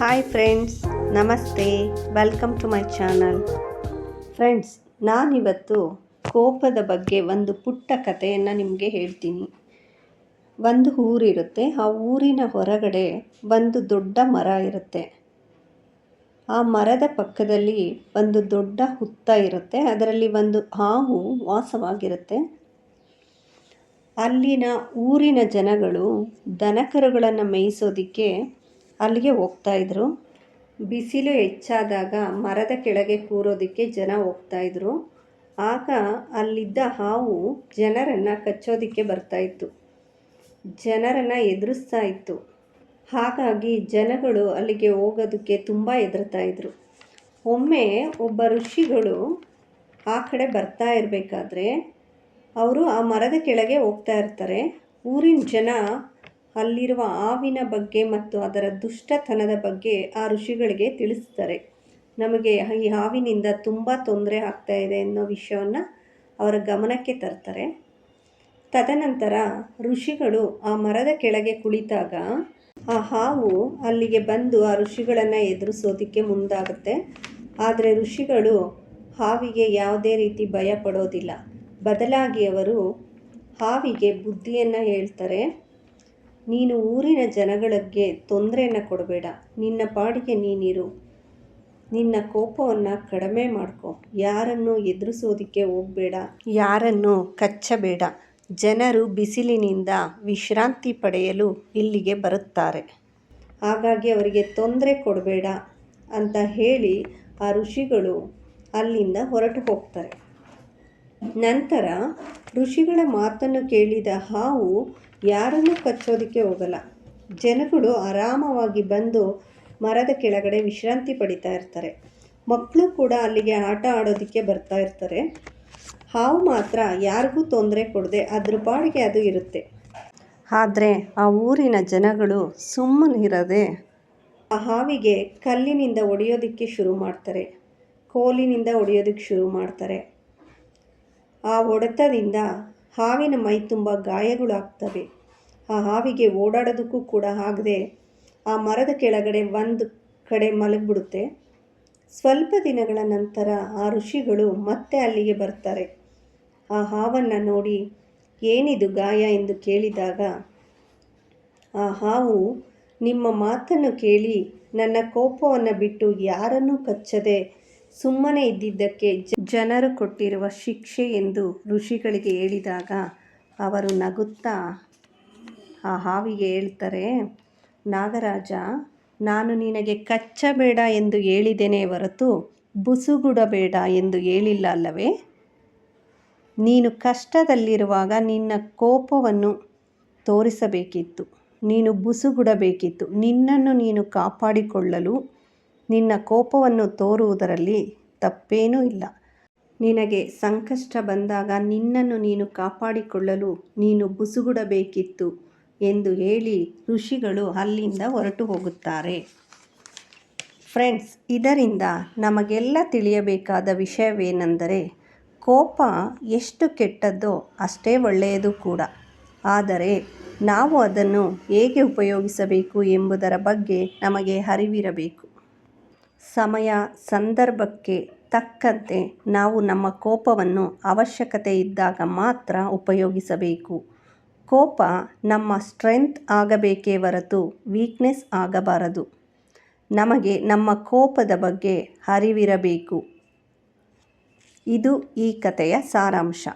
Hi friends, ನಮಸ್ತೆ. Welcome to my channel. Friends, ನಾನಿವತ್ತು ಕೋಪದ ಬಗ್ಗೆ ಒಂದು ಪುಟ್ಟ ಕಥೆಯನ್ನು ನಿಮಗೆ ಹೇಳ್ತೀನಿ. ಒಂದು ಊರಿರುತ್ತೆ. ಆ ಊರಿನ ಹೊರಗಡೆ ಒಂದು ದೊಡ್ಡ ಮರ ಇರುತ್ತೆ. ಆ ಮರದ ಪಕ್ಕದಲ್ಲಿ ಒಂದು ದೊಡ್ಡ ಹುತ್ತ ಇರುತ್ತೆ. ಅದರಲ್ಲಿ ಒಂದು ಹಾವು ವಾಸವಾಗಿರುತ್ತೆ. ಅಲ್ಲಿನ ಊರಿನ ಜನಗಳು ದನಕರುಗಳನ್ನು ಮೇಯಿಸೋದಕ್ಕೆ ಅಲ್ಲಿಗೆ ಹೋಗ್ತಾಯಿದ್ರು. ಬಿಸಿಲು ಹೆಚ್ಚಾದಾಗ ಮರದ ಕೆಳಗೆ ಕೂರೋದಕ್ಕೆ ಜನ ಹೋಗ್ತಾಯಿದ್ರು. ಆಗ ಅಲ್ಲಿದ್ದ ಹಾವು ಜನರನ್ನು ಕಚ್ಚೋದಕ್ಕೆ ಬರ್ತಾಯಿತ್ತು, ಜನರನ್ನು ಎದುರಿಸ್ತಾ ಇತ್ತು. ಹಾಗಾಗಿ ಜನಗಳು ಅಲ್ಲಿಗೆ ಹೋಗೋದಕ್ಕೆ ತುಂಬ ಹೆದರ್ತಾಯಿದ್ರು. ಒಮ್ಮೆ ಒಬ್ಬ ಋಷಿಗಳು ಆ ಕಡೆ ಬರ್ತಾ ಇರಬೇಕಾದ್ರೆ ಅವರು ಆ ಮರದ ಕೆಳಗೆ ಹೋಗ್ತಾ ಇರ್ತಾರೆ. ಊರಿನ ಜನ ಅಲ್ಲಿರುವ ಹಾವಿನ ಬಗ್ಗೆ ಮತ್ತು ಅದರ ದುಷ್ಟತನದ ಬಗ್ಗೆ ಆ ಋಷಿಗಳಿಗೆ ತಿಳಿಸ್ತಾರೆ. ನಮಗೆ ಈ ಹಾವಿನಿಂದ ತುಂಬ ತೊಂದರೆ ಆಗ್ತಾ ಇದೆ ಅನ್ನೋ ವಿಷಯವನ್ನು ಅವರ ಗಮನಕ್ಕೆ ತರ್ತಾರೆ. ತದನಂತರ ಋಷಿಗಳು ಆ ಮರದ ಕೆಳಗೆ ಕುಳಿತಾಗ ಆ ಹಾವು ಅಲ್ಲಿಗೆ ಬಂದು ಆ ಋಷಿಗಳನ್ನು ಎದುರಿಸೋದಕ್ಕೆ ಮುಂದಾಗುತ್ತೆ. ಆದರೆ ಋಷಿಗಳು ಹಾವಿಗೆ ಯಾವುದೇ ರೀತಿ ಭಯ ಪಡೋದಿಲ್ಲ. ಬದಲಾಗಿ ಅವರು ಹಾವಿಗೆ ಬುದ್ಧಿಯನ್ನು ಹೇಳ್ತಾರೆ. ನೀನು ಊರಿನ ಜನಗಳಿಗೆ ತೊಂದರೆಯನ್ನು ಕೊಡಬೇಡ, ನಿನ್ನ ಪಾಡಿಗೆ ನೀನಿರು, ನಿನ್ನ ಕೋಪವನ್ನು ಕಡಿಮೆ ಮಾಡ್ಕೊ, ಯಾರನ್ನು ಎದುರಿಸೋದಕ್ಕೆ ಹೋಗಬೇಡ, ಯಾರನ್ನು ಕಚ್ಚಬೇಡ. ಜನರು ಬಿಸಿಲಿನಿಂದ ವಿಶ್ರಾಂತಿ ಪಡೆಯಲು ಇಲ್ಲಿಗೆ ಬರುತ್ತಾರೆ, ಹಾಗಾಗಿ ಅವರಿಗೆ ತೊಂದರೆ ಕೊಡಬೇಡ ಅಂತ ಹೇಳಿ ಆ ಋಷಿಗಳು ಅಲ್ಲಿಂದ ಹೊರಟು ಹೋಗ್ತಾರೆ. ನಂತರ ಋಷಿಗಳ ಮಾತನ್ನು ಕೇಳಿದ ಹಾವು ಯಾರನ್ನೂ ಕಚ್ಚೋದಕ್ಕೆ ಹೋಗಲ್ಲ. ಜನಗಳು ಆರಾಮವಾಗಿ ಬಂದು ಮರದ ಕೆಳಗಡೆ ವಿಶ್ರಾಂತಿ ಪಡಿತಾ ಇರ್ತಾರೆ. ಮಕ್ಕಳು ಕೂಡ ಅಲ್ಲಿಗೆ ಆಟ ಆಡೋದಕ್ಕೆ ಬರ್ತಾ ಇರ್ತಾರೆ. ಹಾವು ಮಾತ್ರ ಯಾರಿಗೂ ತೊಂದರೆ ಕೊಡದೆ ಅದ್ರ ಪಾಡಿಗೆ ಅದು ಇರುತ್ತೆ. ಆದರೆ ಆ ಊರಿನ ಜನಗಳು ಸುಮ್ಮನಿರದೆ ಆ ಹಾವಿಗೆ ಕಲ್ಲಿನಿಂದ ಹೊಡೆಯೋದಕ್ಕೆ ಶುರು ಮಾಡ್ತಾರೆ, ಕೋಲಿನಿಂದ ಹೊಡೆಯೋದಕ್ಕೆ ಶುರು ಮಾಡ್ತಾರೆ. ಆ ಹೊಡೆತದಿಂದ ಹಾವಿನ ಮೈ ತುಂಬ ಗಾಯಗಳಾಗ್ತವೆ. ಆ ಹಾವಿಗೆ ಓಡಾಡೋದಕ್ಕೂ ಕೂಡ ಆಗದೆ ಆ ಮರದ ಕೆಳಗಡೆ ಒಂದು ಕಡೆ ಮಲಗಿಬಿಡುತ್ತೆ. ಸ್ವಲ್ಪ ದಿನಗಳ ನಂತರ ಆ ಋಷಿಗಳು ಮತ್ತೆ ಅಲ್ಲಿಗೆ ಬರ್ತಾರೆ. ಆ ಹಾವನ್ನು ನೋಡಿ ಏನಿದು ಗಾಯ ಎಂದು ಕೇಳಿದಾಗ ಆ ಹಾವು, ನಿಮ್ಮ ಮಾತನ್ನು ಕೇಳಿ ನನ್ನ ಕೋಪವನ್ನು ಬಿಟ್ಟು ಯಾರನ್ನೂ ಕಚ್ಚದೆ ಸುಮ್ಮನೆ ಇದ್ದಿದ್ದಕ್ಕೆ ಜನರು ಕೊಟ್ಟಿರುವ ಶಿಕ್ಷೆ ಎಂದು ಋಷಿಗಳಿಗೆ ಹೇಳಿದಾಗ ಅವರು ನಗುತ್ತಾ ಆ ಹಾವಿಗೆ ಹೇಳ್ತಾರೆ, ನಾಗರಾಜ, ನಾನು ನಿನಗೆ ಕಚ್ಚಬೇಡ ಎಂದು ಹೇಳಿದ್ದೇನೆ ಹೊರತು ಬುಸುಗುಡಬೇಡ ಎಂದು ಹೇಳಿಲ್ಲ ಅಲ್ಲವೇ? ನೀನು ಕಷ್ಟದಲ್ಲಿರುವಾಗ ನಿನ್ನ ಕೋಪವನ್ನು ತೋರಿಸಬೇಕಿತ್ತು, ನೀನು ಬುಸುಗುಡಬೇಕಿತ್ತು. ನಿನ್ನನ್ನು ನೀನು ಕಾಪಾಡಿಕೊಳ್ಳಲು ನಿನ್ನ ಕೋಪವನ್ನು ತೋರುವುದರಲ್ಲಿ ತಪ್ಪೇನೂ ಇಲ್ಲ. ನಿನಗೆ ಸಂಕಷ್ಟ ಬಂದಾಗ ನಿನ್ನನ್ನು ನೀನು ಕಾಪಾಡಿಕೊಳ್ಳಲು ನೀನು ಬುಸುಗುಡಬೇಕಿತ್ತು ಎಂದು ಹೇಳಿ ಋಷಿಗಳು ಅಲ್ಲಿಂದ ಹೊರಟು ಹೋಗುತ್ತಾರೆ. ಫ್ರೆಂಡ್ಸ್, ಇದರಿಂದ ನಮಗೆಲ್ಲ ತಿಳಿಯಬೇಕಾದ ವಿಷಯವೇನೆಂದರೆ ಕೋಪ ಎಷ್ಟು ಕೆಟ್ಟದ್ದೋ ಅಷ್ಟೇ ಒಳ್ಳೆಯದು ಕೂಡ. ಆದರೆ ನಾವು ಅದನ್ನು ಹೇಗೆ ಉಪಯೋಗಿಸಬೇಕು ಎಂಬುದರ ಬಗ್ಗೆ ನಮಗೆ ಅರಿವಿರಬೇಕು. ಸಮಯ ಸಂದರ್ಭಕ್ಕೆ ತಕ್ಕಂತೆ ನಾವು ನಮ್ಮ ಕೋಪವನ್ನು ಅವಶ್ಯಕತೆ ಇದ್ದಾಗ ಮಾತ್ರ ಉಪಯೋಗಿಸಬೇಕು. ಕೋಪ ನಮ್ಮ ಸ್ಟ್ರೆಂತ್ ಆಗಬೇಕೇ ಹೊರತು ವೀಕ್ನೆಸ್ ಆಗಬಾರದು. ನಮಗೆ ನಮ್ಮ ಕೋಪದ ಬಗ್ಗೆ ಅರಿವಿರಬೇಕು. ಇದು ಈ ಕಥೆಯ ಸಾರಾಂಶ.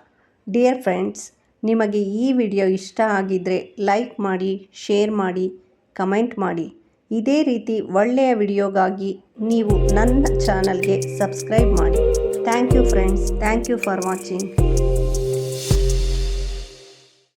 ಡಿಯರ್ ಫ್ರೆಂಡ್ಸ್, ನಿಮಗೆ ಈ ವಿಡಿಯೋ ಇಷ್ಟ ಆಗಿದ್ದರೆ ಲೈಕ್ ಮಾಡಿ, ಶೇರ್ ಮಾಡಿ, ಕಮೆಂಟ್ ಮಾಡಿ. ಇದೇ ರೀತಿ ಒಳ್ಳೆಯ ವಿಡಿಯೋಗಾಗಿ ನೀವು ನನ್ನ ಚಾನಲ್ಗೆ ಸಬ್ಸ್ಕ್ರೈಬ್ ಮಾಡಿ. Thank you friends. Thank you for watching.